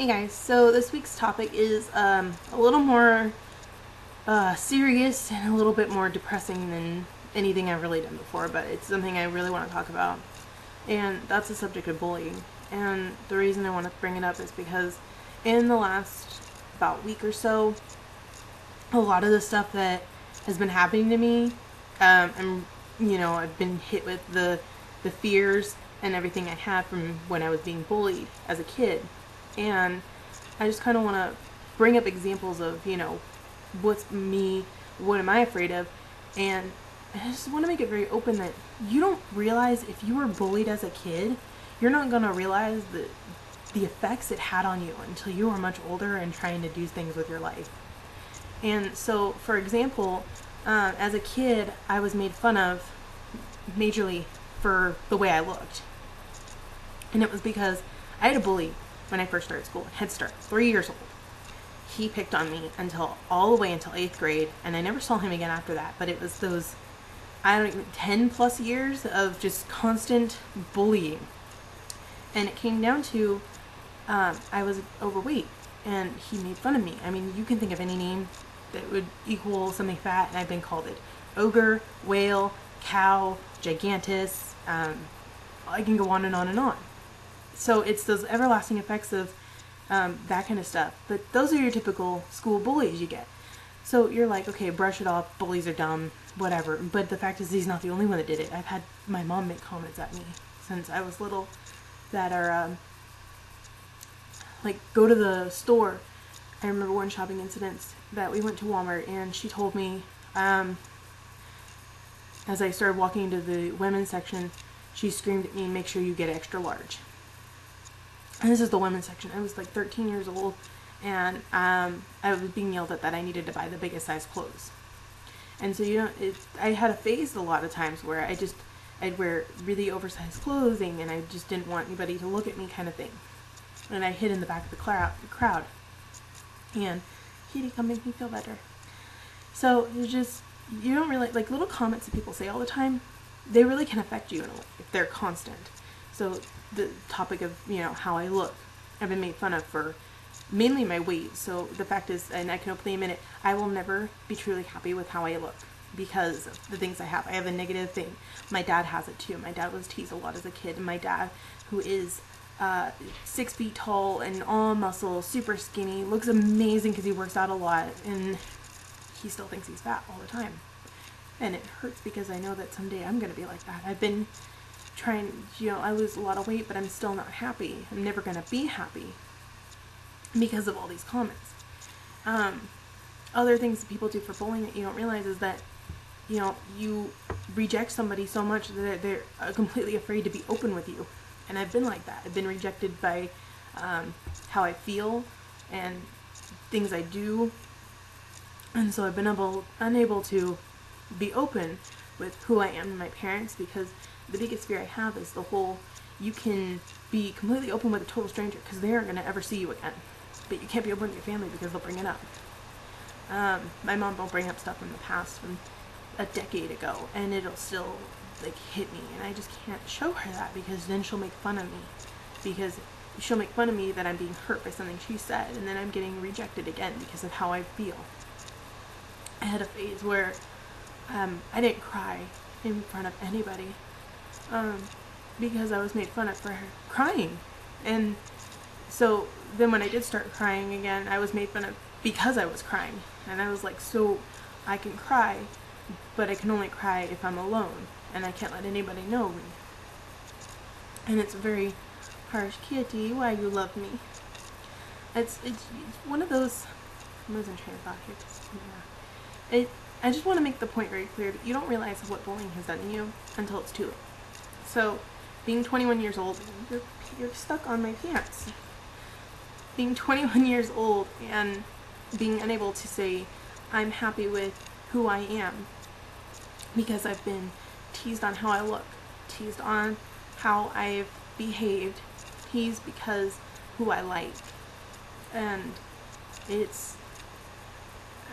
Hey guys, so this week's topic is a little more serious and a little bit more depressing than anything I've really done before, but it's something I really want to talk about. And that's the subject of bullying. And the reason I want to bring it up is because in the last about week or so, a lot of the stuff that has been happening to me, I've been hit with the fears and everything I had from when I was being bullied as a kid. And I just kind of want to bring up examples of, what's me, what am I afraid of, and I just want to make it very open that you don't realize if you were bullied as a kid, you're not going to realize the effects it had on you until you were much older and trying to do things with your life. And so, for example, as a kid, I was made fun of majorly for the way I looked. And it was because I had a bully when I first started school, Head Start, 3 years old. He picked on me until all the way until 8th grade, and I never saw him again after that. But it was those, 10 plus years of just constant bullying. And it came down to, I was overweight, and he made fun of me. I mean, you can think of any name that would equal something fat, and I've been called it. Ogre, whale, cow, gigantus, I can go on and on and on. So it's those everlasting effects of that kind of stuff. But those are your typical school bullies you get. So you're like, okay, brush it off, bullies are dumb, whatever. But the fact is, he's not the only one that did it. I've had my mom make comments at me since I was little that are, like, go to the store. I remember one shopping incident that we went to Walmart, and she told me, as I started walking into the women's section, she screamed at me, make sure you get extra large. And this is the women's section. I was like 13 years old, and I was being yelled at that I needed to buy the biggest size clothes. And so, I had a phase a lot of times where I'd wear really oversized clothing, and I just didn't want anybody to look at me kind of thing. And I hid in the back of the crowd. And he'd come make me feel better. So it's just, you don't really, like, little comments that people say all the time, they really can affect you in a way if they're constant. So the topic of, how I look, I've been made fun of for mainly my weight. So the fact is, and I can openly admit it, I will never be truly happy with how I look because of the things I have. I have a negative thing. My dad has it too. My dad was teased a lot as a kid. And my dad, who is 6 feet tall and all muscle, super skinny, looks amazing because he works out a lot, and he still thinks he's fat all the time. And it hurts because I know that someday I'm going to be like that. I've been trying, I lose a lot of weight, but I'm still not happy. I'm never going to be happy because of all these comments. Other things that people do for bullying that you don't realize is that, you reject somebody so much that they're completely afraid to be open with you. And I've been like that. I've been rejected by how I feel and things I do. And so I've been unable to be open with who I am to my parents, because the biggest fear I have is the whole, you can be completely open with a total stranger because they aren't going to ever see you again. But you can't be open with your family because they'll bring it up. My mom will bring up stuff from the past from a decade ago, and it'll still, like, hit me, and I just can't show her that because then she'll make fun of me. Because she'll make fun of me that I'm being hurt by something she said, and then I'm getting rejected again because of how I feel. I had a phase where I didn't cry in front of anybody because I was made fun of for crying. And so then when I did start crying again, I was made fun of because I was crying. And I was like, so I can cry, but I can only cry if I'm alone, and I can't let anybody know me. And it's very harsh. Kitty, why you love me? It's one of those, I'm losing train of thought here. I just want to make the point very clear that you don't realize what bullying has done to you until it's too late. So, being 21 years old, you're stuck on my pants. Being 21 years old and being unable to say, I'm happy with who I am, because I've been teased on how I look, teased on how I've behaved, teased because who I like. And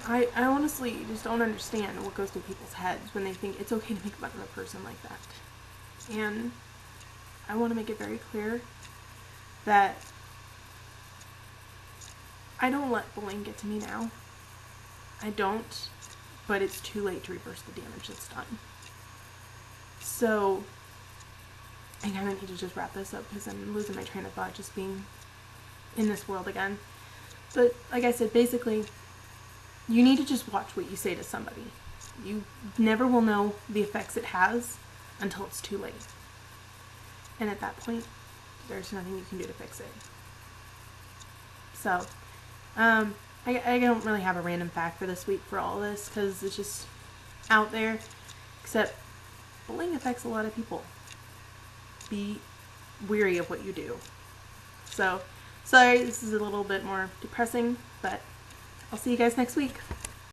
I honestly just don't understand what goes through people's heads when they think it's okay to make fun of a person like that. And I want to make it very clear that I don't let bullying get to me now. I don't, but it's too late to reverse the damage that's done. So I kind of need to just wrap this up because I'm losing my train of thought just being in this world again. But like I said, basically, you need to just watch what you say to somebody. You never will know the effects it has until it's too late. And at that point, there's nothing you can do to fix it. So, I don't really have a random fact for this week for all this because it's just out there. Except, bullying affects a lot of people. Be weary of what you do. So, sorry, this is a little bit more depressing, but I'll see you guys next week.